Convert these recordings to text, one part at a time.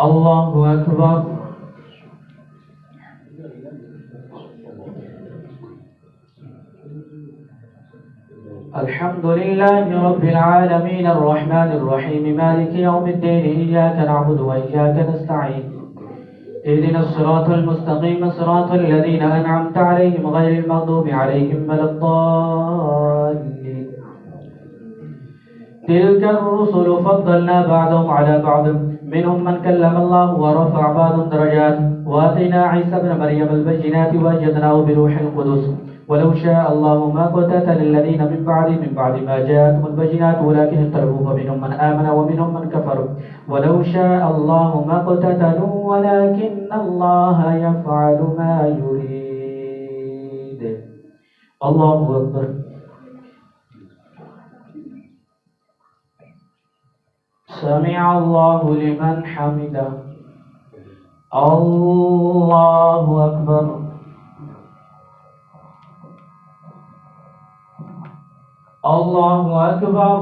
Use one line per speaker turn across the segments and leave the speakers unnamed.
الله أكبر. الحمد لله رب العالمين الرحمن الرحيم مالك يوم الدين إياك نعبد وإياك نستعين اهدنا الصراط المستقيم صراط الذين أنعمت عليهم غير المغضوب عليهم ولا الضالين. تلك الرسل فضلنا بعضهم على بعض منهم من كلم الله ورفع بعضهم درجات وآتينا عيسى ابن مريم البينات وأيدناه بروح القدس ولو شاء الله ما اقتتل الذين من بعد ما جاءتهم البينات ولكن اختلفوا فمنهم من آمن ومنهم من كفر ولو شاء الله ما اقتتلوا ولكن الله يفعل ما يريد. الله أكبر. سمع الله لمن حمده. الله أكبر. الله أكبر.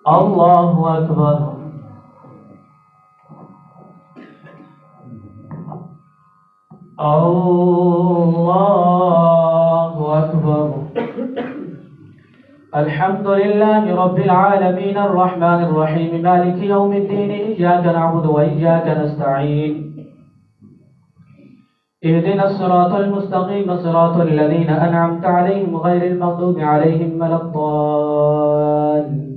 الله أكبر. الله أكبر. الحمد لله رب العالمين الرحمن الرحيم مالك يوم الدين إياك نعبد وإياك نستعين اهدنا الصراط المستقيم صراط الذين أنعمت عليهم غير المغضوب عليهم ولا الضالين.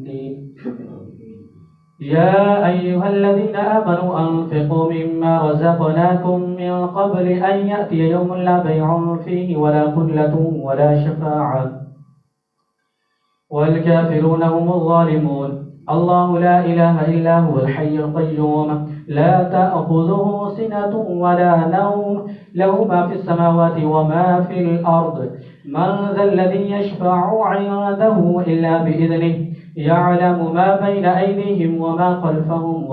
يا أيها الذين آمنوا أنفقوا مما رزقناكم من قبل أن يأتي يوم لا بيع فيه ولا خلة ولا شفاعة والكافرون هم الظالمون. الله لا إله إلا هو الحي القيوم لا تأخذه سنة ولا نوم له ما في السماوات وما في الأرض. من ذا الذي يشفع عنده إلا بإذنه يعلم ما بين أيديهم وما خلفهم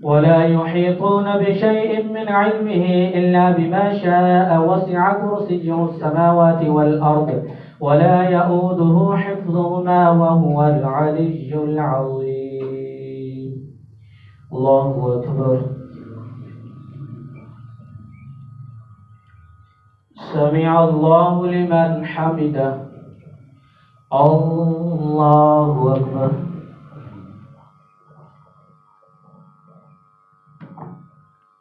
ولا يحيطون بشيء من علمه إلا بما شاء وسع كرسيه السماوات والأرض ولا يؤوده حفظهما وهو العلي العظيم. الله أكبر. سمع الله لمن حمده. الله أكبر.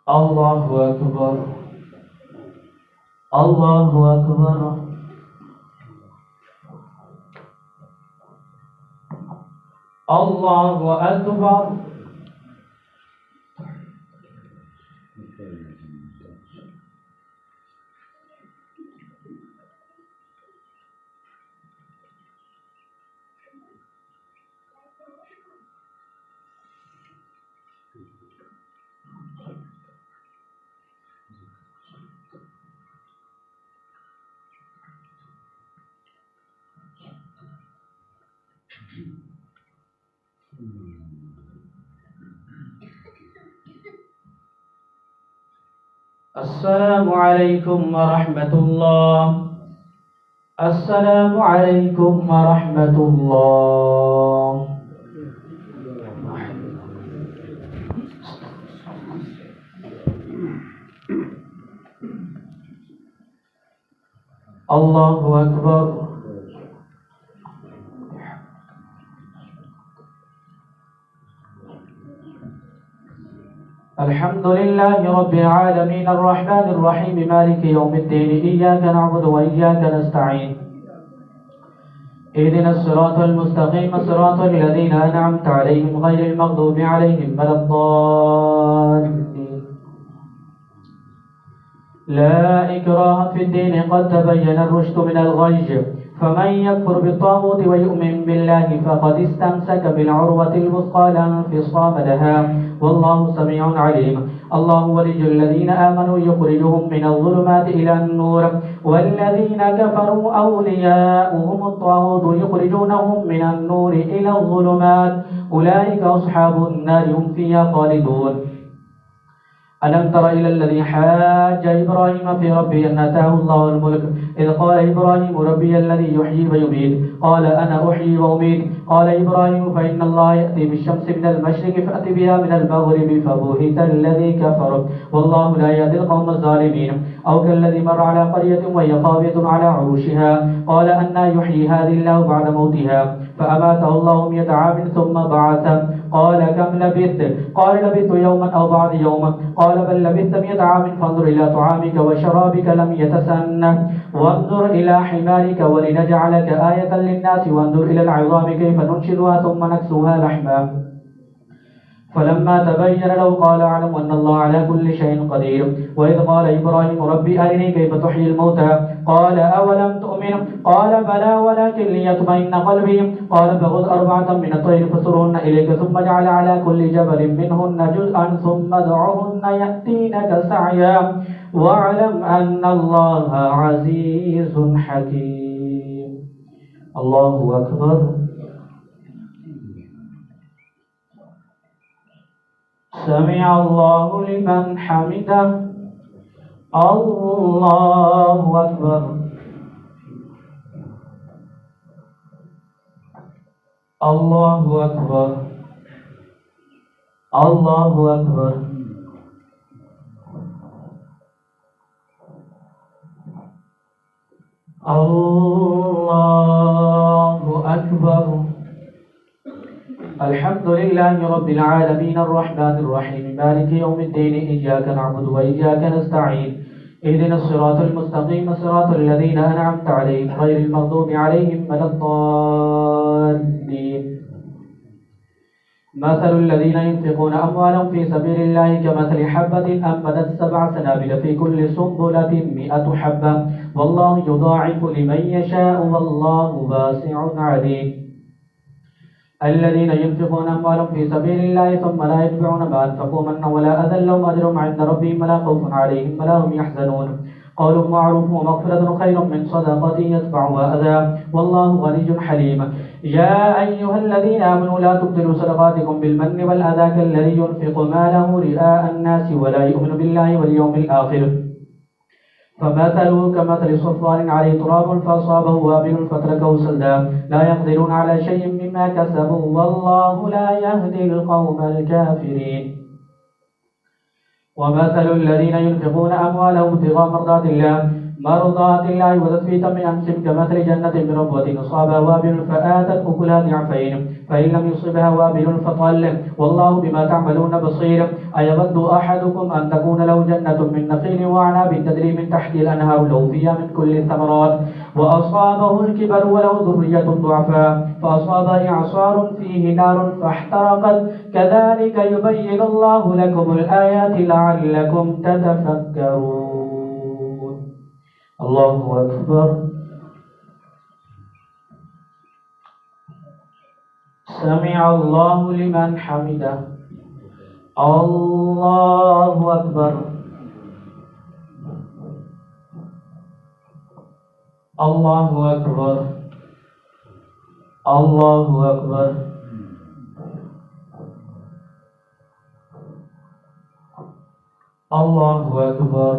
الله أكبر. الله أكبر. الله أكبر. السلام عليكم ورحمة الله. السلام عليكم ورحمة الله. الله أكبر. الحمد لله رب العالمين الرحمن الرحيم مالك يوم الدين إياك نعبد وإياك نستعين اهدنا الصراط المستقيم صراط الذين أنعمت عليهم غير المغضوب عليهم ولا الضالين. لا إكراه في الدين قد تبين الرشد من الغي فمن يكفر بالطاغوت ويؤمن بالله فقد استمسك بالعروة الوثقى لا انفصام لها والله سميع عليم. الله ولي الذين آمنوا يخرجهم من الظلمات إلى النور والذين كفروا أولياؤهم الطاغوت يخرجونهم من النور إلى الظلمات أولئك أصحاب النار هم فيها خالدون. ألم تر إلى الذي حاج إبراهيم في ربه أن آتاه الله الملك إذ قال إبراهيم ربي الذي يحيي ويميت قال أنا أحيي وأميت قال إبراهيم فإن الله يأتي بالشمس من المشرق فأت بها من المغرب فبهت الذي كفر والله لا يهدي القوم الظالمين أو كالذي مر على قرية وهي خاوية على عروشها قال أنى يحيي هذه الله بعد موتها فأماته الله 100 عام ثم بعثه قال كم لبثت قال لبثت يوما أو بعض يوم قال بل لبثت 100 عام فانظر إلى طعامك وشرابك لم يتسنه وانظر إلى حمارك ولنجعلك آية للناس وانظر إلى العظام كيف ننشدها ثم نكسوها لحما فلما تبين له قال أعلم أن الله على كل شيء قدير وإذ قال إبراهيم ربي أرني كيف تحيي الموتى قال أولم تؤمن قال بلى ولكن ليطمئن قلبي قال فخذ 4 من الطير فصرهن إليك ثم اجعل على كل جبل منهن جزءا ثم ادعهن يأتينك سعيا واعلم أن الله عزيز حكيم. الله أكبر. سمع الله لمن حمده. الله أكبر. الله أكبر. الله أكبر. الله أكبر. الحمد لله رب العالمين الرحمن الرحيم مالك يوم الدين إياك نعبد وإياك نستعين اهدنا الصراط المستقيم صراط الذين أنعمت عليهم غير المغضوب عليهم ولا الضالين. مثل الذين ينفقون أموالهم في سبيل الله كمثل حبة أنبتت 7 سنابل في كل سنبلة 100 حبة والله يضاعف لمن يشاء والله واسع عليم. الذين ينفقون أموالهم في سبيل الله ثم لا يتبعون ما أنفقوا منا ولا أذى لهم أجرهم عند ربهم ولا خوف عليهم ولا هم يحزنون. قول معروف ومغفرة خير من صدقة يتبعها أذى والله غني حليم. يا أيها الذين آمنوا لا تبطلوا صدقاتكم بالمن والأذى كالذي ينفق ماله رئاء الناس ولا يؤمن بالله واليوم الآخر فمثله كمثل صفوان عليه تراب فأصابه وابل فتركه سلدا لا يقدرون على شيء مما كسبوا والله لا يهدي القوم الكافرين. ومثل الذين ينفقون أموالهم ابتغاء مرضات الله وتثبيتا من أنفسهم كمثل جنة بربوة أصابها وابل فآتت أكلها ضعفين فإن لم يصبها وابل فطل والله بما تعملون بصير. أيود أحدكم أن تكون له جنة من نخيل وأعناب تجري من تحت الأنهار له فيها من كل الثمرات وأصابه الكبر وله ذرية ضعفاء فأصابه إعصار فيه نار فاحترقت كذلك يبين الله لكم الآيات لعلكم تتفكرون. الله أكبر. سمع الله لمن حمده. الله أكبر. الله أكبر. الله أكبر. الله أكبر.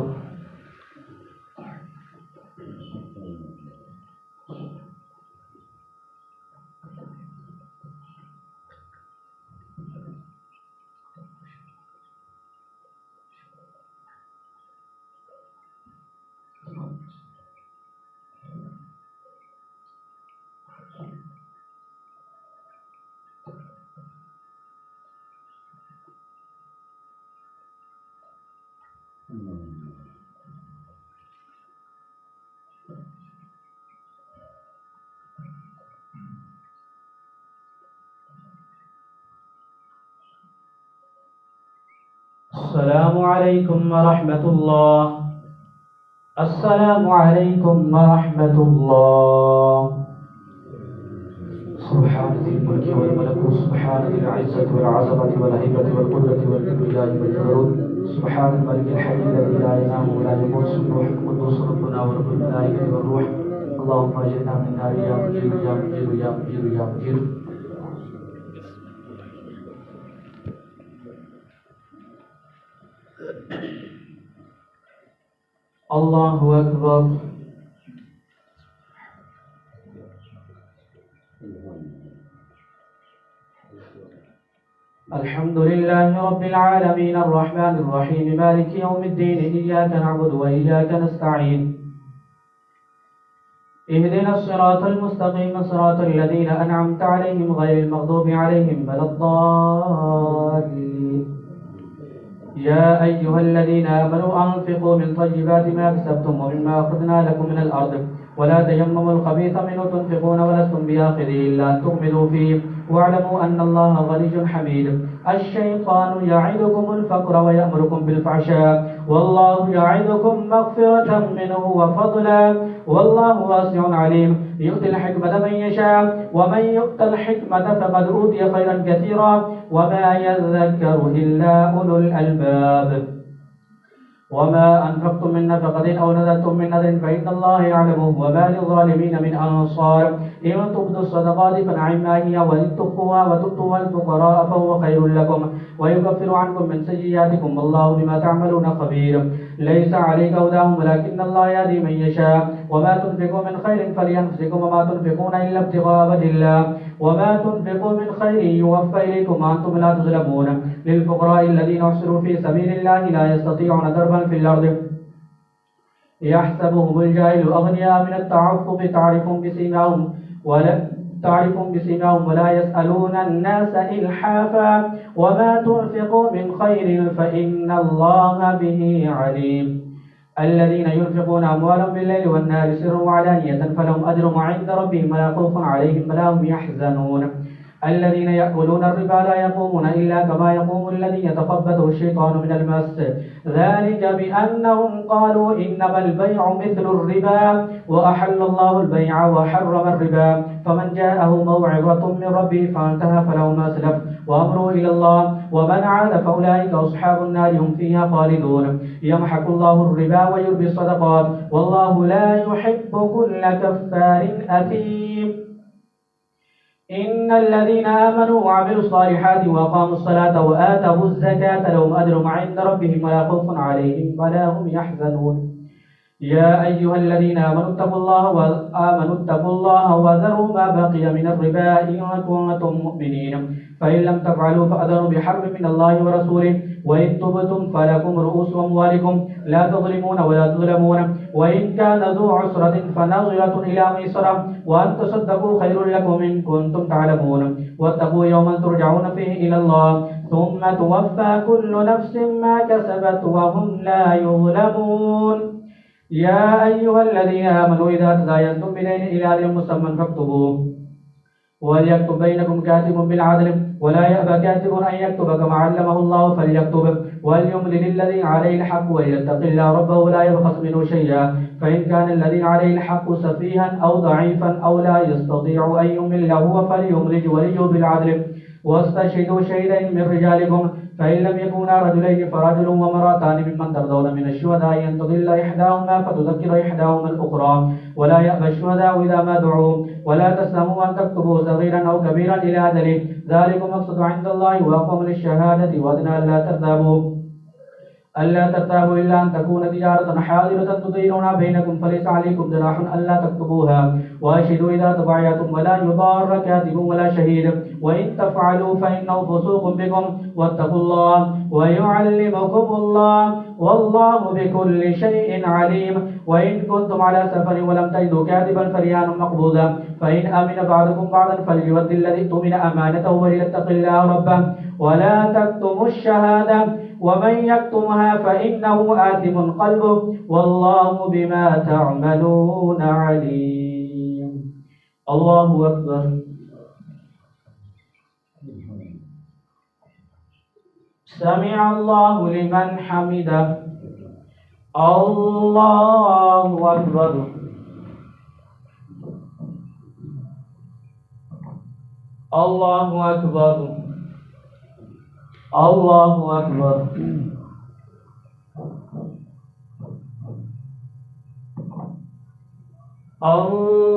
السلام عليكم ورحمة الله. السلام عليكم ورحمة الله. سبحان ذي الملك والملكوت سبحان ذي العزة والعظمة والهيبة والقدرة والكبرياء والجبروت سبحان الملك الحي الذي لا ينام ولا يموت سبوح القدوس ربنا ورب الملائكة والروح. اللهم اجرنا من النار يا مجير يا مجير يا مجير يا مجير. الله أكبر. الحمد لله رب العالمين الرحمن الرحيم مالك يوم الدين إياك نعبد وإياك نستعين اهدنا الصراط المستقيم صراط الذين أنعمت عليهم غير المغضوب عليهم ولا الضالين. يا أيها الذين آمنوا أنفقوا من طيبات ما كسبتم ومما أخرجنا لكم من الأرض ولا تيمموا الخبيث منه تنفقون ولستم بآخذه إلا أن تغمضوا فيه واعلموا أن الله غني حميد. الشيطان يعدكم الفقر ويأمركم بالفحشاء والله يعدكم مغفرة منه وفضلا والله واسع عليم. يؤتي الحكمة من يشاء ومن يؤت الحكمة فقد أوتي خيرا كثيرا وما يذكر إلا أولو الألباب. وما أنفقتم من نفقة أو نذرتم من نذر فإن الله يعلمه وما للظالمين من أنصار. إن تبدوا الصدقات فنعما هي وإن تخفوها وتؤتوها الفقراء فهو خير لكم ويكفر عنكم من سيئاتكم والله بما تعملون خبير. ليس عليك هداهم ولكن الله يهدي من يشاء وما تنفقوا من خير فلأنفسكم وما تنفقون إلا ابتغاء وجه الله وما تنفقوا من خير يوفى إليكم وأنتم لا تظلمون. للفقراء الذين أحصروا في سبيل الله لا يستطيعون ضربا في الأرض يحسبهم الجاهل أغنياء من التعفف تعرفهم بسيماهم ولا يسألون الناس إلحافا وما تنفقوا من خير فإن الله به عليم. الذين ينفقون أموالهم بالليل والنهار سرا وعلانية فلهم أجرهم عند ربهم ولا خوف عليهم ولا هم يحزنون. الذين يأكلون الربا لا يقومون إلا كما يقوم الذي يتخبطه الشيطان من المس ذلك بأنهم قالوا إنما البيع مثل الربا وأحل الله البيع وحرم الربا فمن جاءه موعظة من ربه فانتهى فله ما سلف وأمره إلى الله ومن عاد فأولئك أصحاب النار هم فيها خالدون. يمحق الله الربا ويربي الصدقات والله لا يحب كل كفار أثيم. إن الذين آمنوا وعملوا الصالحات وأقاموا الصلاة وآتوا الزكاة لهم أجرهم عند ربهم ولا خوف عليهم ولا هم يحزنون. يا أيها الذين آمنوا اتقوا الله وذروا ما بقي من الربا إن كنتم مؤمنين فإن لم تفعلوا فأذنوا بحرب من الله ورسوله وإن تبتم فلكم رؤوس أموالكم لا تظلمون ولا تظلمون وإن كان ذو عسرة فنظرة إلى ميسرة وأن تصدقوا خير لكم إن كنتم تعلمون واتقوا يوما ترجعون فيه إلى الله ثم توفى كل نفس ما كسبت وهم لا يظلمون. يا أيها الذين آمنوا إذا تداينتم بدين إلى أجل مسمى فاكتبوه وليكتب بينكم كاتب بالعدل ولا يأبى كاتب أن يكتب كما علمه الله فليكتب وليملل الذي عليه الحق وليتق الله ربه ولا يبخس منه شيئا فإن كان الذي عليه الحق سفيها أو ضعيفا أو لا يستطيع أن يمل هو فليملج وليه بالعدل واستشهدوا شهيدين من رجالكم فإن لم يكونا رجلين فرجل وامرأتان ممن ترضون من الشهداء أن تضل إحداهما فتذكر إحداهما الأخرى ولا يأبى الشهداء إذا ما دعوا ولا تسلموا أن تكتبوا صغيرا أو كبيرا إلى أجله ذلكم مقصد عند الله وأقوم للشهادة وأدنى ألا ترتابوا إلا أن تكون تجارة حاضرة تديرون بينكم فليس عليكم جناح ألا تكتبوها وأشهدوا إذا تبايعتم ولا يضار كاتب ولا شهيد وإن تفعلوا فإنه فسوق بكم واتقوا الله ويعلمكم الله والله بكل شيء عليم. وإن كنتم على سفر ولم تجدوا كاتبا فرهان مقبوضا فإن أمن بعضكم بعضا فليؤدي الذي اؤتمن أمانته وليتق الله ربه ولا تكتموا الشهادة ومن يكتمها فإنه آثم قلبه والله بما تعملون عليم. الله أكبر. سمع الله لمن حمده. الله أكبر. الله أكبر. الله أكبر. الله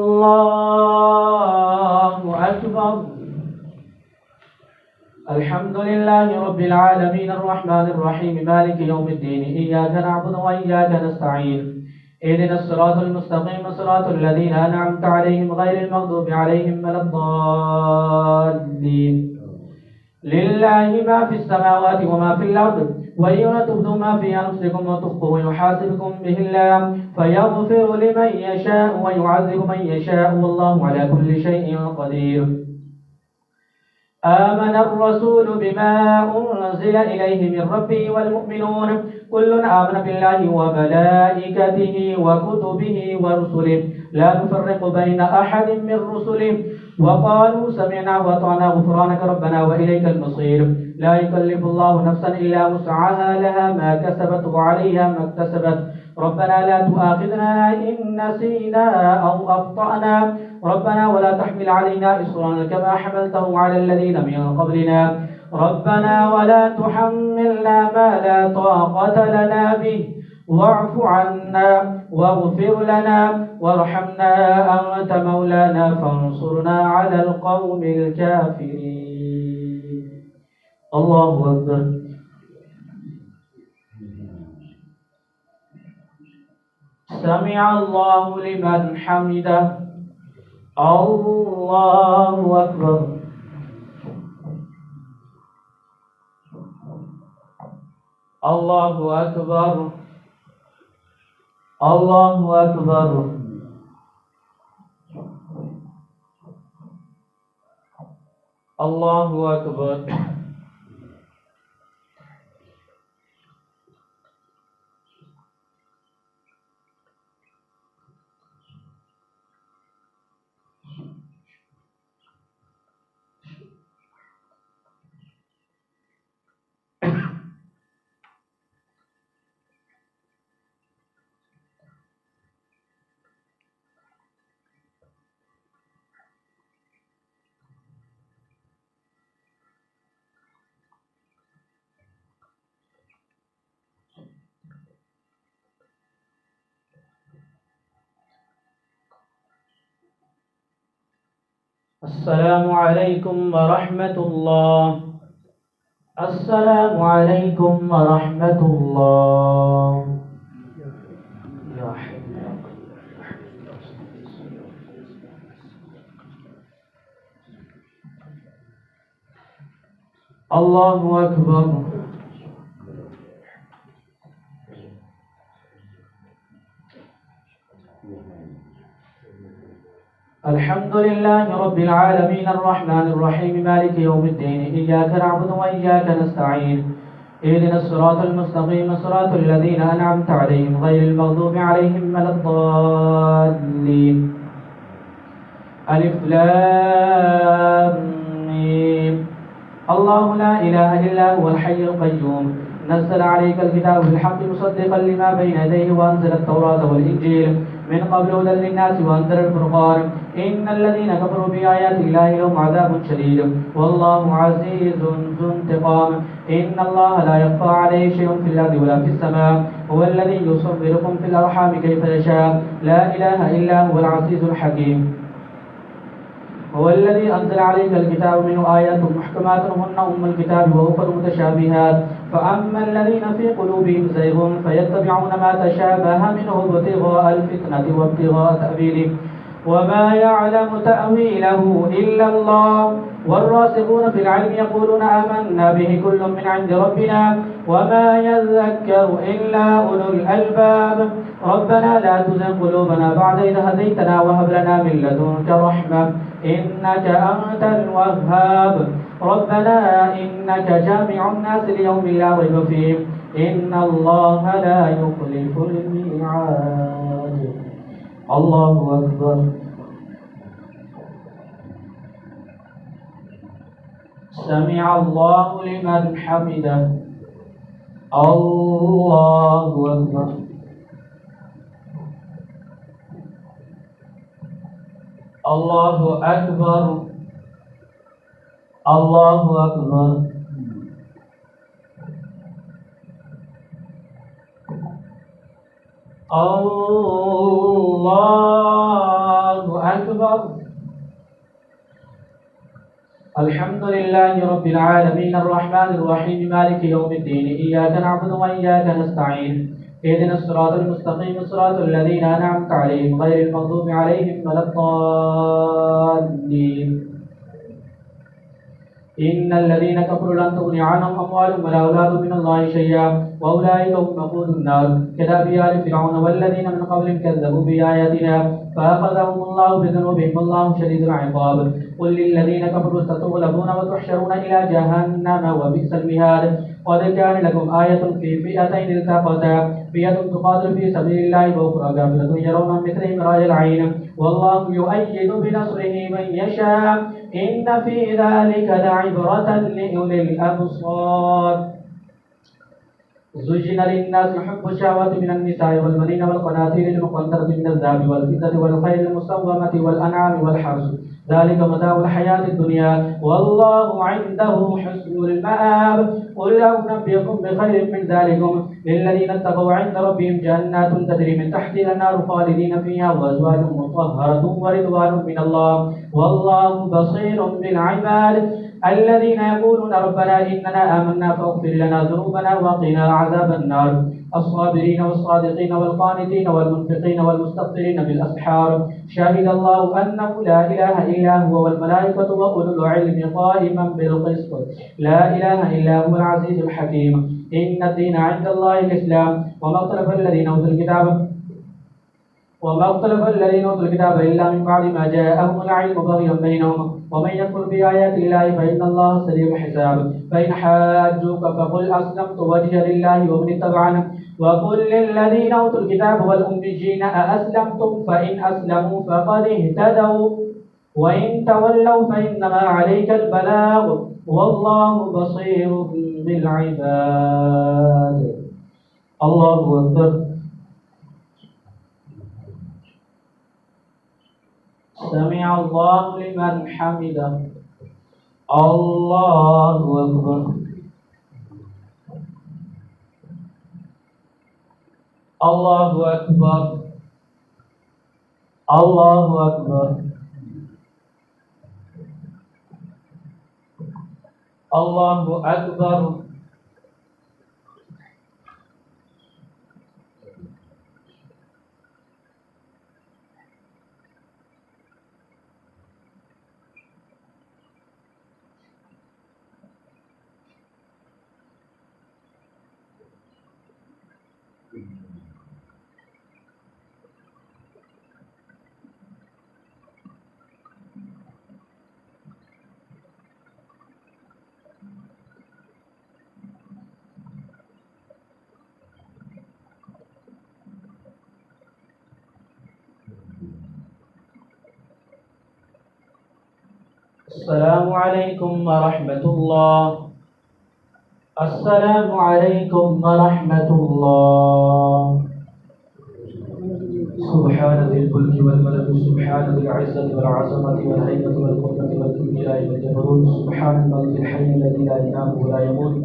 أكبر. الحمد لله رب العالمين الرحمن الرحيم مالك يوم الدين إياك نعبد وإياك نستعين اهدنا الصراط المستقيم صراط الذين أنعمت عليهم غير المغضوب عليهم ولا الضالين لله ما في السماوات وما في الأرض وإن تبدوا ما في أنفسكم وتخفوه يحاسبكم به الله فيغفر لمن يشاء ويعذب من يشاء والله على كل شيء قدير آمن الرسول بما أنزل إليه من ربه والمؤمنون كل آمن بالله وملائكته وكتبه ورسله لا نفرق بين أحد من رسله وقالوا سمعنا وأطعنا غفرانك ربنا وإليك المصير لا يكلف الله نفسا إلا وسعها لها ما كسبت وعليها ما اكتسبت ربنا لا تؤاخذنا إن نسينا أو أخطأنا ربنا ولا تحمل علينا إصرا كما حملته على الذين من قبلنا ربنا ولا تحملنا ما لا طاقة لنا به واعف عنا واغفر لنا وارحمنا أنت مولانا فانصرنا على القوم الكافرين الله أكبر سمع الله لمن حمده الله أكبر الله أكبر الله أكبر الله أكبر السلام عليكم ورحمة الله السلام عليكم ورحمة الله يا الله أكبر الحمد لله رب العالمين الرحمن الرحيم مالك يوم الدين إياك نعبد وإياك نستعين اهدنا الصراط المستقيم صراط الذين أنعمت عليهم غير المغضوب عليهم ولا الضالين ألف لام ميم الله لا إله إلا هو الحي القيوم نزل عليك الكتاب بالحق مصدقا لما بين يديه وأنزل التوراة والإنجيل من قبل هدى للناس وأنزل الفرقان إن الذين كفروا بآيات الله لهم عذاب شديد والله عزيز ذو انتقام إن الله لا يخفى عليه شيء في الأرض ولا في السماء هو الذي يصوركم في الأرحام كيف يشاء لا إله إلا هو العزيز الحكيم هو الذي أنزل عليك الكتاب منه آيات محكمات هن أم الكتاب وأخر متشابهات فأما الذين في قلوبهم زيغ فيتبعون ما تشابه منه ابتغاء الفتنة وابتغاء تأويله وما يعلم تأويله إلا الله والراسخون في العلم يقولون آمنا به كل من عند ربنا وما يذكر إلا أولو الألباب ربنا لا تزغ قلوبنا بعد إذ هديتنا وهب لنا من لدنك رحمة إنك أنت الوهاب ربنا إنك جامع الناس ليوم لا ريب فيه إن الله لا يخلف الميعاد الله أكبر سمع الله لمن حمده الله أكبر الله أكبر الله أكبر الله أكبر الحمد لله رب العالمين الرحمن الرحيم مالك يوم الدين إياك نعبد وإياك نستعين اهدنا الصراط المستقيم صراط الذين أنعمت عليهم غير المغضوب عليهم ولا الضالين إن الذين كفروا لن تغني عنهم أموالهم ولا أولادهم من الله شيئا وأولئك هم وقود النار كداب آل فرعون والذين من قبلهم كذبوا بآياتنا فأخذهم الله بذنوبهم والله شديد العقاب قل للذين كفروا ستغلبون وتحشرون إلى جهنم وبئس المهاد قد كان لكم آية في فئتين التقتا فئة تقاتل في سبيل الله وأخرى كافرة يرون مثلهم رأي العين والله يؤيد بنصره من يشاء إن في ذلك لعبرة لأولي الأبصار زين للناس حب الشهوات من النساء والبنين والقناطير المقنطرة من الذهب والفضة والخيل المسومة والأنعام والحرث ذلك متاع الحياة الدنيا والله عنده حسن المآب قل أنبئكم بخير من ذلكم للذين اتقوا عند ربهم جنات تجري من تحتها النار خالدين فيها وأزواج مطهرة ورضوان من الله والله بصير بالعباد الذين يقولون ربنا إننا آمنا فاغفر لنا ذنوبنا وقنا عذاب النار الصابرين والصادقين والقانتين والمنفقين والمستغفرين بالأسحار شهد الله أنه لا إله إلا هو والملائكة وأولو العلم قائما بالقسط لا إله إلا هو العزيز الحكيم إن الدين عند الله الإسلام وما اختلف الذين أوتوا الكتاب إلا من بعد ما جاءهم العلم بغيا بينهم ومن يكفر بآيات الله فإن الله سريع الحساب فإن حاجوك فقل أسلمت وجهي لله ومن اتبعني وقل للذين أوتوا الكتاب والأميين أأسلمتم فإن أسلموا فقد اهتدوا وإن تولوا فإنما عليك البلاغ والله بصير بالعباد الله أكبر سمع الله لمن حمده الله أكبر الله أكبر الله أكبر الله أكبر السلام عليكم ورحمة الله السلام عليكم ورحمة الله سبحان ذي الملك والملك سبحان ذي العزة والعظمة والهيبة والقدرة والكبرياء والجبروت سبحان الملك الحي الذي لا ينام ولا يموت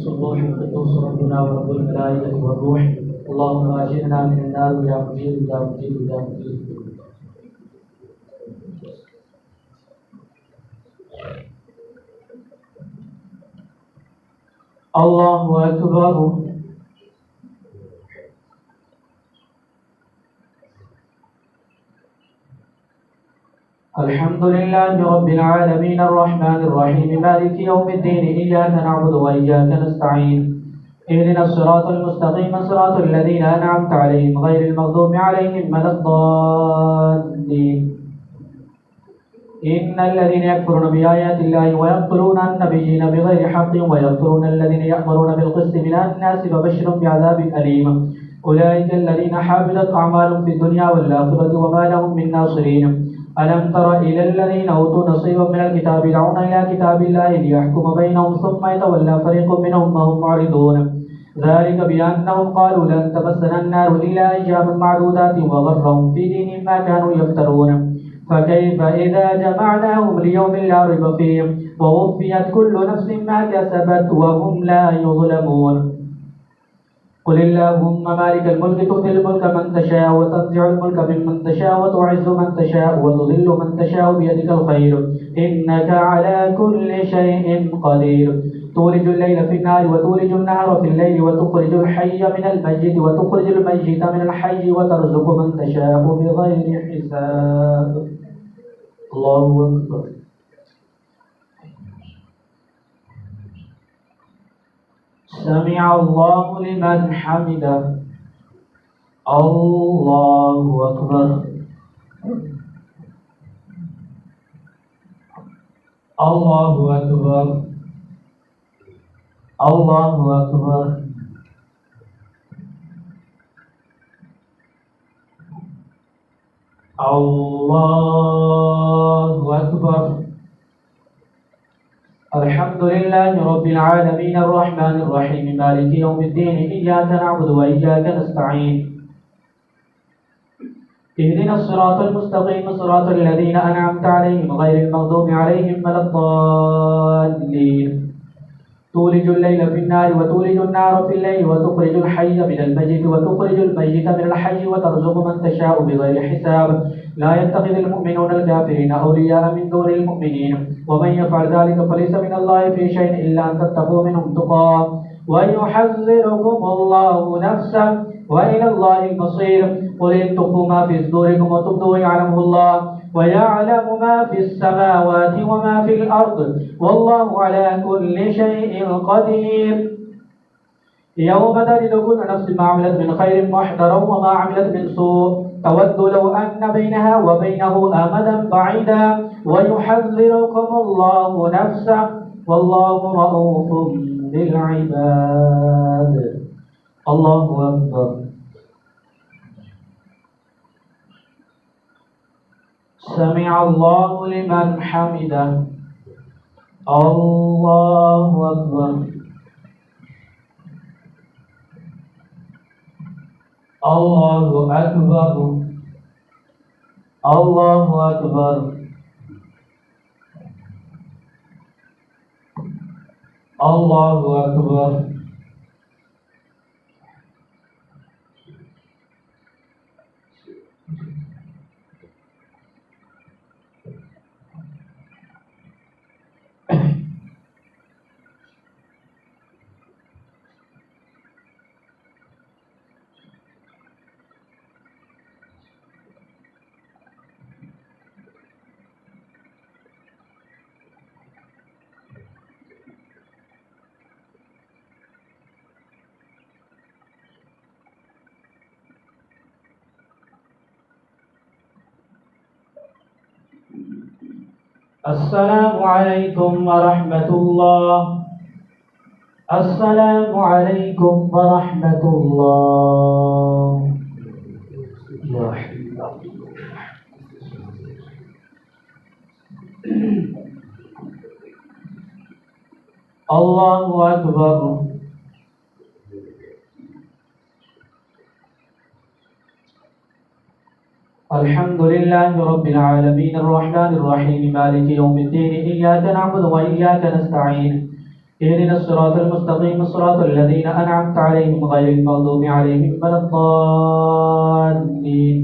سبوح القدوس ربنا ورب الملائكة والروح اللهم أجرنا من النار يا مجير يا مجير يا مجير الله أكبر الحمد لله رب العالمين الرحمن الرحيم مالك يوم الدين إياك نعبد وإياك نستعين اهدنا الصراط المستقيم صراط الذين أنعمت عليهم غير المغضوب عليهم ولا الضالين إن الذين يكفرون بآيات الله ويقتلون النبيين بغير حق ويقتلون الذين يأمرون بالقسط من الناس فبشرهم بعذاب أليم أولئك الذين حبطت أعمالهم في الدنيا والآخرة وما لهم من ناصرين ألم تر إلى الذين أوتوا نصيبا من الكتاب يدعون إلى كتاب الله ليحكم بينهم ثم يتولى فريق منهم وهم معرضون ذلك بأنهم قالوا لن تمسنا النار إلا أياما معدودات وغرهم في دينهم ما كانوا يفترون فكيف إذا جمعناهم ليوم لا ريب فيه ووفيت كل نفس ما كسبت وهم لا يظلمون قل اللهم مالك الملك تؤتي الملك من تشاء وتنزع الملك ممن تشاء وتعز من تشاء وتذل من تشاء بيدك الخير إنك على كل شيء قدير تولج الليل في النهار وتولج النهار في الليل وتخرج الحي من الميت وتخرج الميت من الحي وترزق من تشاء بغير حساب. الله أكبر. سمع الله لمن حمده. الله أكبر. الله أكبر. الله أكبر. الله أكبر. الحمد لله رب العالمين الرحمن الرحيم مالك يوم الدين إياك نعبد وإياك نستعين اهدنا الصراط المستقيم صراط الذين أنعمت عليهم غير المغضوب عليهم ولا الضالين تولج الليل في النهار وتولج النهار في الليل وتخرج الحي من الميت وتخرج الميت من الحي وترزق من تشاء بغير حساب لا يتخذ المؤمنون الكافرين أولياء من دون المؤمنين ومن يفعل ذلك فليس من الله في شيء إلا أن تتقوا منهم تقاه ويحذركم الله نفسه وإلى الله المصير قل إن تخفوا ما في صدوركم وتبدوه يعلمه الله ويعلم ما في السماوات وما في الأرض والله على كل شيء قدير يوم تجد كل نفس ما عملت من خير محضرا وما عملت من سوء تود لو أن بينها وبينه أمدا بعيدا ويحذركم الله نفسه والله رؤوف بالعباد. الله أكبر. سمع الله لمن حمده. الله أكبر. الله أكبر. الله أكبر. الله أكبر. السلام عليكم ورحمة الله. السلام عليكم ورحمة الله. الله أكبر. الحمد لله رب العالمين الرحمن الرحيم مالك يوم الدين إياك نعبد وإياك نستعين اهدنا الصراط المستقيم صراط الذين أنعمت عليهم غير المغضوب عليهم ولا الضالين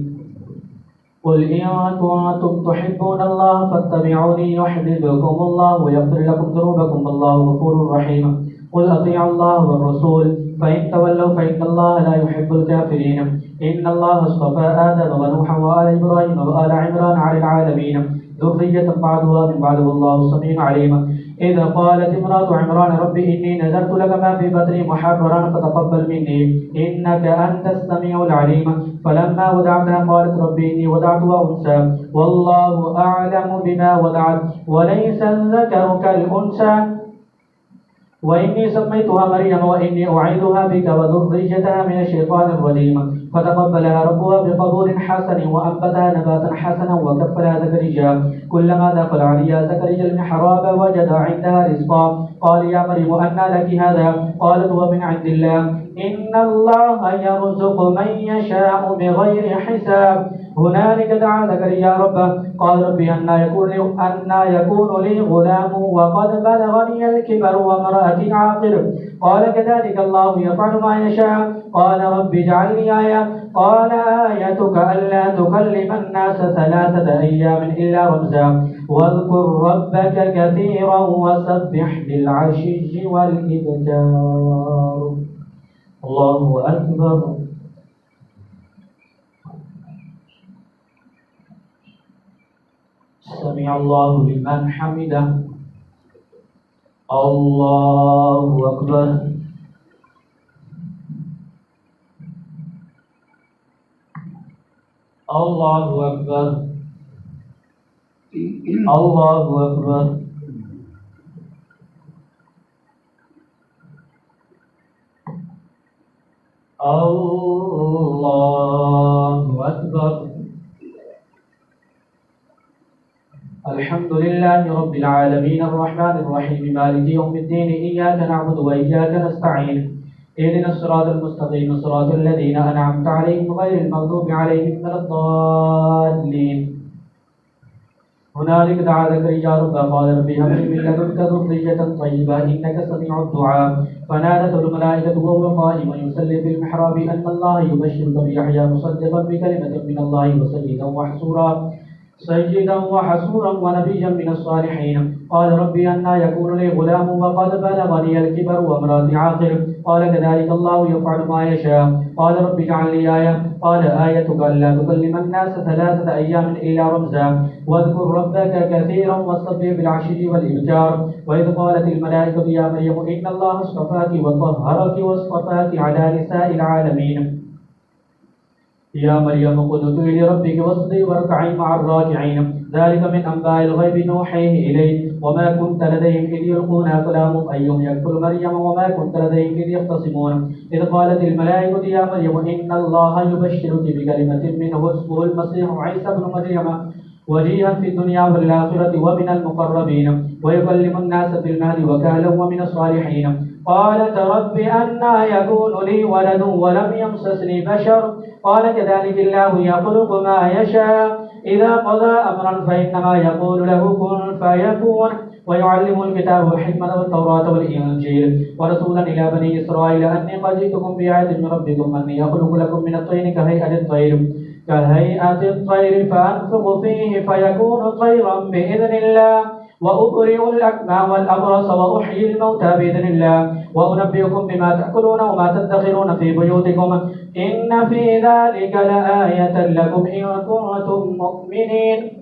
قل إن كنتم تحبون الله فاتبعوني يحببكم الله ويغفر لكم ذنوبكم والله غفور رحيم قل أطيعوا الله والرسول فإن تولوا فإن الله لا يحب الكافرين إن الله اصطفى آدم ونوحا وآل إبراهيم وآل عمران على العالمين ذرية بعضها من بعض والله سميع عليم إذا قالت امرأة عمران رب إني نذرت لك ما في بطني محررا فتقبل مني إنك أنت السميع العليم فلما ودعتها قالت رب إني وضعتها أنثى والله أعلم بما وضعت وليس الذكر كالأنثى وإني سميتها مريم وإني أعيذها بك وذريتها من الشيطان الرجيم فتقبلها ربها بقبول حسن وأنبتها نباتا حسنا وكفلها زكريا كلما دخل عليها زكريا المحراب وجد عندها رزقا قال يا مريم أنى لك هذا قالت هو من عند الله إن الله يرزق من يشاء بغير حساب هنالك دعا زكريا ربه قال ربي أنى يكون لي غلام وقد بلغني الكبر وامرأتي عاقر قال كذلك الله يفعل ما يشاء قال رب اجعل لي آية قال آيتك ألا تكلم الناس 3 أيام إلا رمزا واذكر ربك كثيرا وسبح بالعشي والإبكار. الله أكبر. سمع الله لمن حمده. الله أكبر. الله أكبر. الله أكبر. الله أكبر. الحمد لله رب العالمين الرحمن الرحيم مالك يوم الدين إياك نعبد وإياك نستعين اهدنا الصراط المستقيم صراط الذين أنعمت عليهم غير المغضوب عليهم ولا الضالين. هنالك دعا زكريا ربه قال رب هب لي من لدنك ذرية طيبة إنك سميع الدعاء فنادته الملائكة وهو قائم يصلي في المحراب أن الله يبشرك بيحيى مصدقا بكلمة من الله سيدا وحسورا ونبيا من الصالحين قال ربي أنى يكون لي غلام وقد بلغني الكبر وامرأتي عاقر قال كذلك الله يفعل ما يشاء قال رب اجعل لي آية قال آيتك ألا تكلم الناس 3 أيام إلا رمزا واذكر ربك كثيرا واستغفر بالعشي والإبكار وإذ قالت الملائكة يا مريم إن الله اصطفاك وطهرك واصطفاك على نساء العالمين يا مريم اقنتي لربك واصبري واركعي مع الراكعين ذلك من أنباء الغيب نوحيه إليك وما كنت لديهم إذ يلقون أقلامهم أيهم يكفل مريم وما كنت لديهم إذ يختصمون إذ قالت الملائكة يا مريم إن الله يبشرك بكلمة منه اسمه المسيح عيسى بن مريم وجيها في الدنيا والآخرة ومن المقربين ويكلم الناس في المهد وكهلا ومن الصالحين قالت رب أنى يكون لي ولد ولم يمسسني بشر قال كذلك الله يخلق ما يشاء إذا قضى أمرا فإنما يقول له كن فيكون ويعلم الكتاب والحكمة والتوراة والإنجيل ورسولا إلى بني إسرائيل أني قد جئتكم بآية من ربكم أني أخلق لكم من الطين كهيئة الطير فأنفخ فيه فيكون طيرا بإذن الله وأبرئ الأكمى والأبرص وأحيي الموتى بإذن الله وأنبئكم بما تأكلون وما تدخرون في بيوتكم إن في ذلك لآية لكم إن كنتم مؤمنين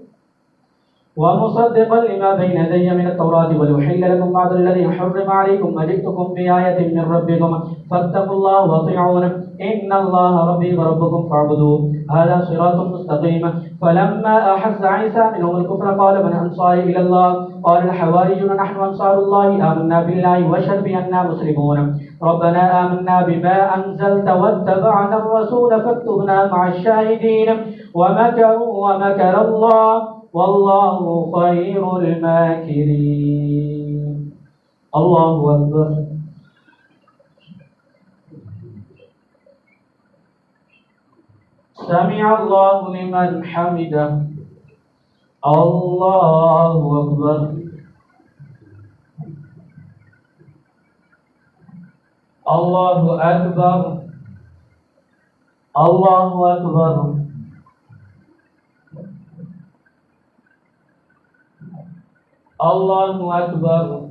ومصدقا لما بين يدي من التوراة ولأحل لكم بعض الذي حرم عليكم وجئتكم بآية من ربكم فاتقوا الله وأطيعون إن الله ربي وربكم فاعبدوه هذا صراط مستقيم فلما أحس عيسى منهم الكفر قال من أنصاري إلى الله قال الحواريون نحن أنصار الله آمنا بالله واشهد بأننا مسلمون ربنا آمنا بما أنزلت واتبعنا الرسول فاكتبنا مع الشاهدين ومكروا ومكر الله والله خير الماكرين. الله أكبر. سمع الله لمن حمده. الله أكبر. الله أكبر. الله أكبر. الله أكبر.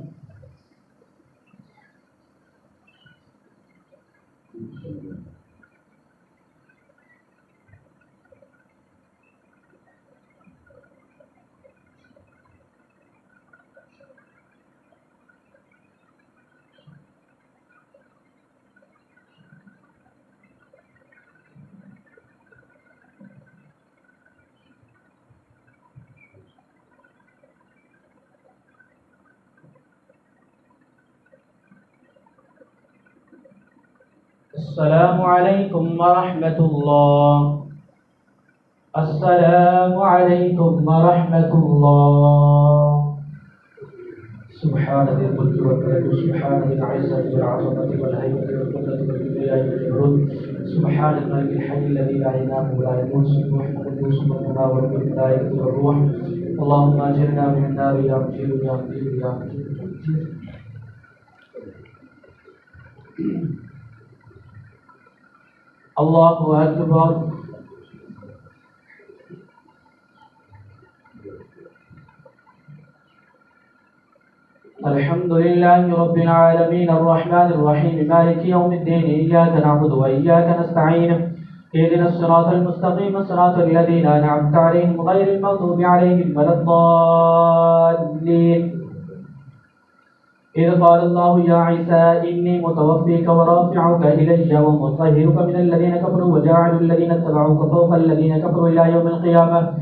السلام عليكم ورحمة الله. السلام عليكم ورحمة الله. سبحان ذي الملك والملك سبحان ذي العزة والعظمة والهيبة والقدرة والكبرياء والجبروت سبحان الملك الحي الذي لا ينام ولا يموت سبوح القدوس والمنور بالملائكة والروح اللهم أجرنا من النار يا مجير يا مجير يا مجير. الله أكبر. الحمد لله رب العالمين الرحمن الرحيم مالك يوم الدين إياك نعبد وإياك نستعين اهدنا الصراط المستقيم صراط الذين أنعمت عليهم غير المغضوب عليهم ولا الضالين. إذ قال الله يا عيسى إني متوفيك ورافعك إلي ومطهرك من الذين كفروا وجاعل الذين اتبعوك فوق الذين كفروا إلى يوم القيامة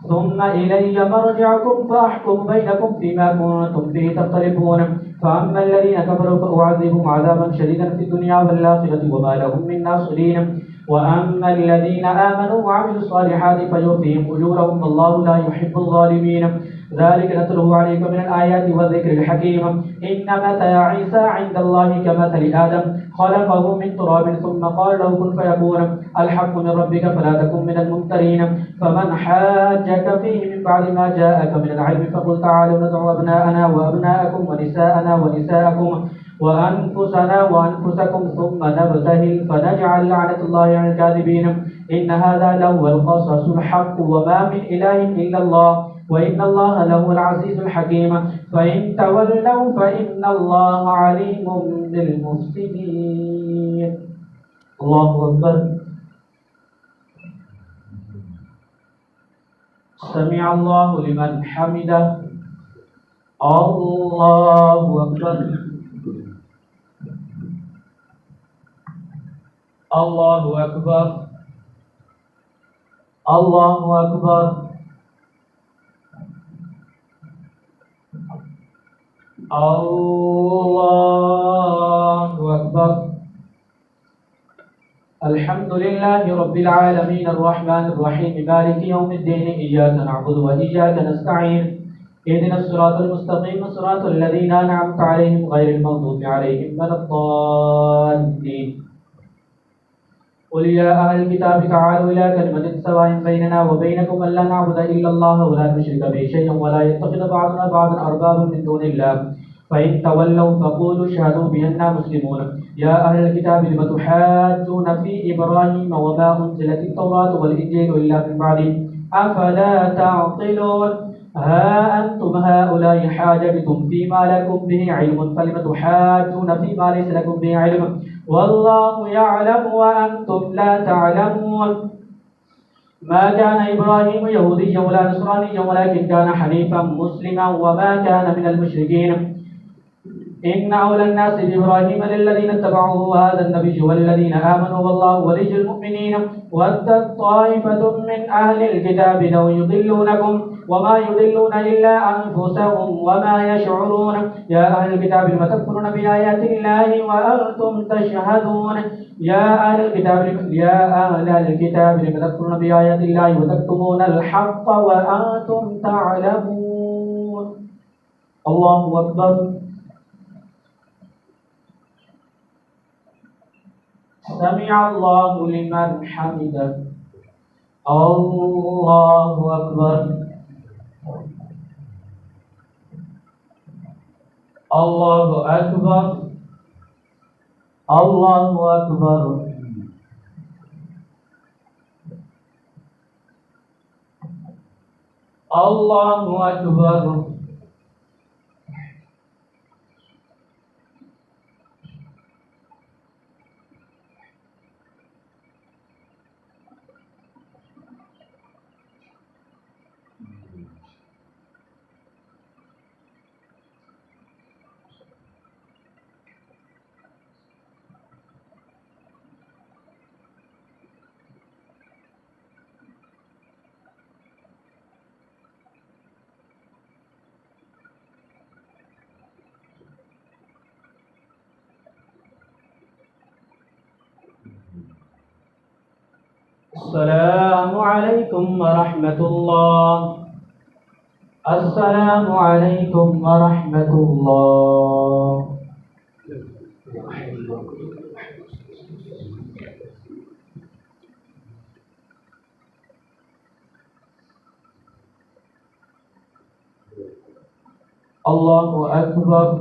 ثم إلي مرجعكم فأحكم بينكم فيما كنتم فيه تختلفون فأما الذين كفروا فأعذبهم عذابا شديدا في الدنيا والآخرة وما لهم من ناصرين وأما الذين آمنوا وعملوا الصالحات فيوفيهم أجورهم والله لا يحب الظالمين. ذلك نتلوه عليك من الآيات والذكر الحكيم. إن مثل عيسى عند الله كمثل آدم خلقه من تراب ثم قال له كن فيكون الحق من ربك فلا تكن من الممترين. فمن حاجك فيه من بعد ما جاءك من العلم فقل تعالوا ندعو أبناءنا وأبناءكم ونساءنا ونساءكم وأنفسنا وأنفسكم ثم نبتهل فنجعل لعنة الله على الكاذبين. إن هذا لهو القصص الحق وما من إله إلا الله وإن الله لهو العزيز الحكيم. فإن تولوا فإن الله عليم بالمفسدين. الله أكبر. سمع الله لمن حمده. الله أكبر. الله أكبر. الله أكبر. الله أكبر. الحمد لله رب العالمين الرحمن الرحيم مالك يوم الدين إياك نعبد وإياك نستعين اهدنا الصراط المستقيم صراط الذين أنعمت عليهم غير المغضوب عليهم ولا الضالين. قل يا أهل الكتاب تعالوا إلى كلمة سواء بيننا وبينكم ألا نعبد إلا الله ولا نشرك به شيئا ولا يتخذ بعضنا بعضا أربابا من دون الله فإن تولوا فقولوا اشهدوا بأننا مسلمون. يا أهل الكتاب لم تحاجون في إبراهيم وما أنزلت التوراة والإنجيل إلا من بعده أفلا تعقلون. ها أنتم هؤلاء حاججتم فيما لكم به علم فلم تحاجون فيما ليس لكم به علم والله يعلم وأنتم لا تعلمون. ما كان إبراهيم يهوديا ولا نصرانيا ولكن كان حنيفا مسلما وما كان من المشركين. إن أولى الناس بإبراهيم للذين اتبعوه هذا النبي والذين آمنوا والله ولي المؤمنين. ودت طائفة من أهل الكتاب لو يضلونكم وما يضلون إلا أنفسهم وما يشعرون. يا أهل الكتاب لم تكفرون بآيات الله وأنتم تشهدون. يا أهل الكتاب لم تكفرون بآيات الله وتكتمون الحق وأنتم تعلمون. الله أكبر. سمع الله لمن حمده. الله أكبر. الله أكبر. الله أكبر. الله أكبر. السلام عليكم ورحمة الله. السلام عليكم ورحمة الله. الله أكبر.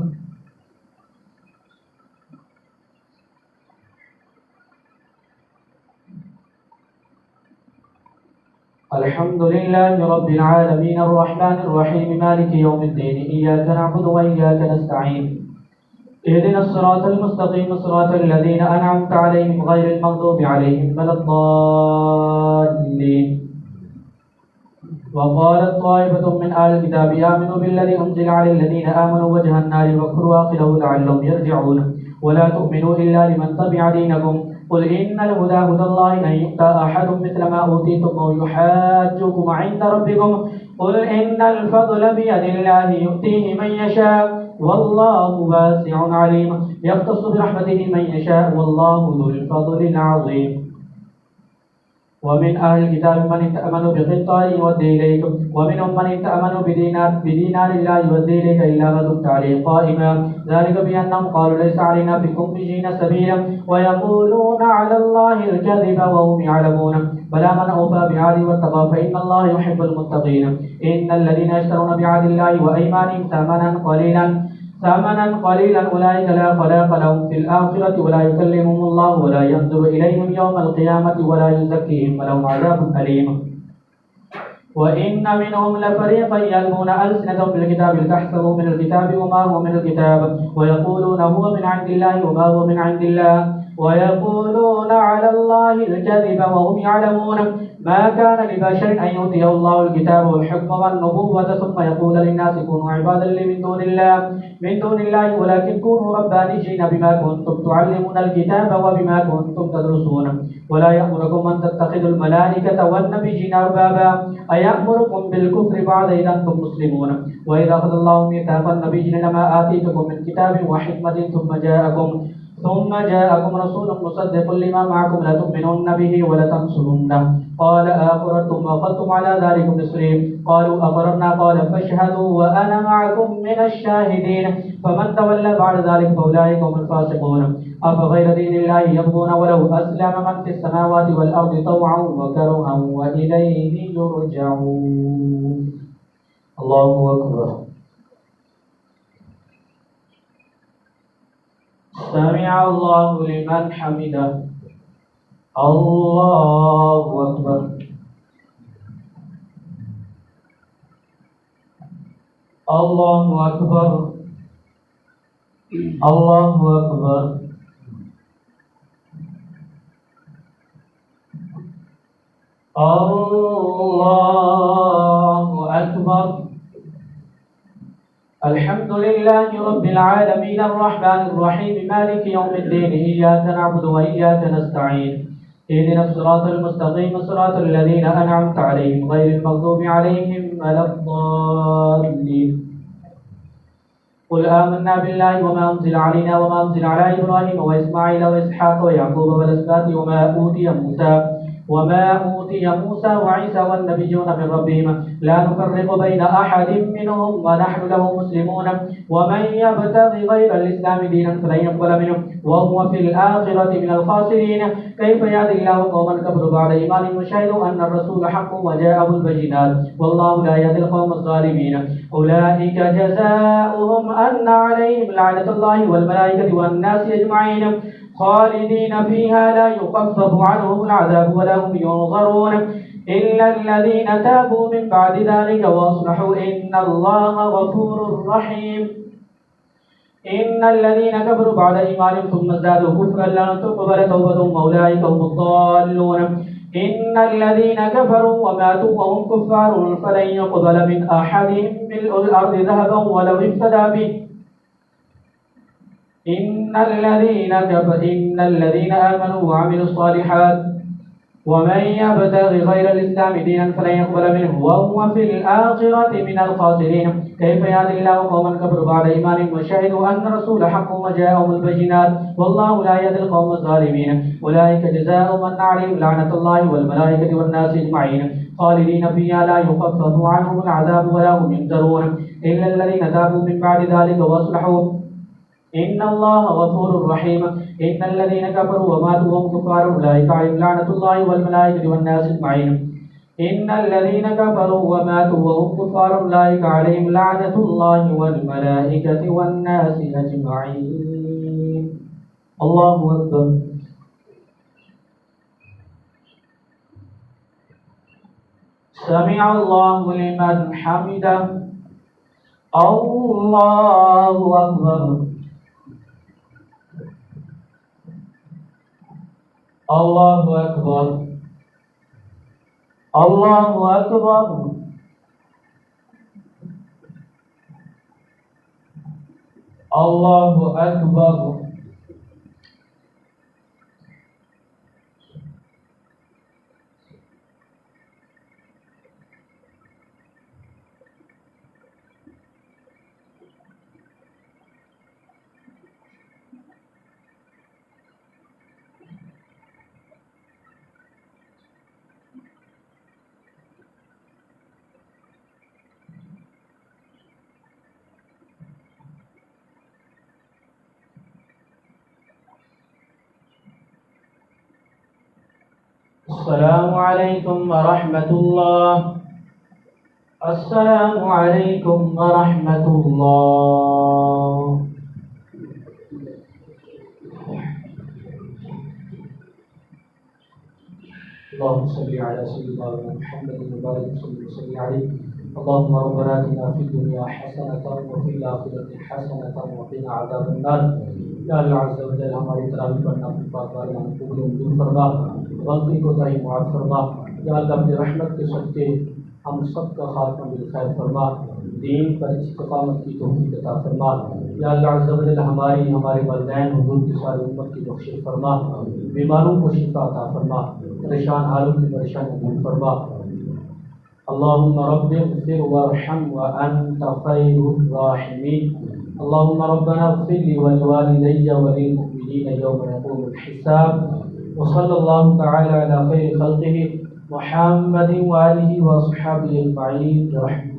الحمد لله رب العالمين الرحمن الرحيم مالك يوم الدين إياك نعبد وإياك نستعين اهدنا الصراط المستقيم صراط الذين أنعمت عليهم غير المغضوب عليهم ولا الضالين. وقالت طائفة من أهل الكتاب آمنوا بالذي أنزل على الذين آمنوا وجه النار واكفروا آخره لعلهم يرجعون ولا تؤمنوا إلا لمن تبع دينكم قل إن الهدى هدى الله أن يؤتى أحد مثل ما أوتيتم أو يحاجوكم عند ربكم قل إن الفضل بيد الله يؤتيه من يشاء والله واسع عليم يختص برحمته من يشاء والله ذو الفضل العظيم. ومن أهل الكتاب من تأمنوا بقنطار يودي إليكم ومنهم من تأمنوا بدينار لا يودي إليك إلا ما دمت عليه قائما ذلك بأنهم قالوا ليس علينا في الأميين سبيلا ويقولون على الله الكذب وهم يعلمون بلى من أوفى بعهده واتقى فإن الله يحب المتقين. إن الذين يشترون بعهد الله وأيمانهم ثمنا قليلا أولئك لا خلاق لهم في الآخرة ولا يكلمهم الله ولا ينظر إليهم يوم القيامة ولا يزكيهم ولهم عذاب أليم. وإن منهم لفريقا يلمون ألسنتهم بالكتاب لتحسبوا من الكتاب وما هو من الكتاب ويقولون هو من عند الله وما هو من عند الله ويقولون على الله الكذب وهم يعلمون ما كان لبشر أن يؤتيه الله الكتاب والحكم والنبوة ثم يقول للناس كونوا عبادا لي من دون الله ولكن كونوا ربانيين بما كنتم تعلمون الكتاب وبما كنتم تدرسون ولا يأمركم أن تتخذوا الملائكة والنبيين أربابا أيأمركم بالكفر بعد إذ أنتم مسلمون وإذا أخذ الله ميثاق النبيين لما آتيتكم من كتاب وحكمة ثم جاءكم رسول مصدق لما معكم لتؤمنن به ولتنصرنه قال أقررتم وأخذتم على ذلكم إصري قالوا أقررنا قال فاشهدوا وأنا معكم من الشاهدين فمن تولى بعد ذلك فأولئك هم الفاسقون. أفغير دين الله يبغون وله أسلم من في السماوات والأرض طوعا وكرها وإليه يرجعون. الله أكبر. سمع الله لمن حمده. الله أكبر. الله أكبر. الله أكبر. الله أكبر. الحمد لله رب العالمين الرحمن الرحيم مالك يوم الدين إياك نعبد وإياك نستعين اهدنا الصراط المستقيم صراط الذين أنعمت عليهم غير المغضوب عليهم ولا الضالين. قل آمنا بالله وما أنزل علينا وما أنزل على إبراهيم وإسماعيل وإسحاق ويعقوب والأسباط وما أوتي موسى وعيسى والنبيون من ربهم لا نفرق بين أحد منهم ونحن له مسلمون ومن يبتغي غير الإسلام دينا فلن يقبل منه وهو في الآخرة من الخاسرين. كيف يهدي الله قوما كفروا بعد إيمانهم وشهدوا أن الرسول حق وجاءهم البينات والله لا يهدي القوم الظالمين. أولئك جزاؤهم أن عليهم لعنة الله والملائكة والناس أجمعين خالدين فيها لا يخفف عنهم العذاب ولا هم ينظرون إلا الذين تابوا من بعد ذلك وأصلحوا إن الله غفور رحيم. إن الذين كفروا بعد إيمانهم ثم ازدادوا كفرا لن تقبل توبتهم أولئك هم الضالون. إن الذين كفروا وماتوا وهم كفار فلن يقبل من أحدهم ملء الأرض ذهبا ولو افتدى به. إن الذين آمنوا وعملوا الصالحات ومن يبتغي غير الإسلام دينا فلن يقبل منه وهو في الآخرة من الخاسرين. كيف يهدي الله قوما كفروا بعد إيمانهم وشهدوا أن الرسول حق وجاءهم البينات والله لا يهدي القوم الظالمين. أولئك جزاؤهم أن عليهم لعنة الله والملائكة والناس أجمعين خالدين فيها لا يخفف عنهم العذاب ولا هم ينذرون إلا الذين تابوا من بعد ذلك وأصلحوا إن الله غفور رحيم. إن الذين كفروا وماتوا وهم كفار أولئك عليهم لعنة الله والملائكة والناس أجمعين इन्नल्लज़ीना कफ़रू व मातू व हुम कुफ़ार उलाइका अलैहिम लअनतुल्लाहि वल मलाइकति वन नासि अजमईन। अल्लाहु अकबर। समिअल्लाहु लिमन हमिदह। अल्लाहु अकबर। अल्लाहु अकबर। अल्लाहु अकबर। अल्लाहु अकबर। अस्सलामु अलैकुम व रहमतुल्लाह। अस्सलामु अलैकुम व रहमतुल्लाह। अल्लाहुम्मा सल्लि अला सय्यिदिना मुहम्मदिन व बारिक वसल्लिम अलैहि। अल्लाहुम्मा रब्बना आतिना फिद दुनिया हसनतन व फिल आखिरति हसनतन व क़िना अज़ाबन नार। या अल्लाह अज़्ज़ा व जल्ल हमारी तरावी पढ़ना अपनी पाक बारगाह में कबूल मंजूर फरमा, गलती को ताई मुआफ़ फरमा। या अल्लाह अपनी रहमत के सदक़े हम सब का खात्मा बिल खैर फरमा, दीन पर इस्तिक़ामत की तौफ़ीक़ अता फरमा। या अल्लाह अज़्ज़ा व जल्ल हमारी हमारे वालिदैन हुज़ूर की सारी उम्मत की बख़्शिश फरमा, बीमारों को शिफ़ा अता फरमा, परेशान हालों की परेशानी दूर फरमा। अल्लाहुम्मा रब्बिग़फ़िर वरहम व अंत ख़ैरुर राहिमीन। अल्लाहुम्मा रब्बना इग़फ़िर ली व लिवालिदैया व लिलमुअ्मिनीना यौम यक़ूमुल हिसाब। व सल्लल्लाहु तआला अला ख़ैरि ख़ल्क़िही मुहम्मदिन व आलिहि व अस्हाबिही अजमईन।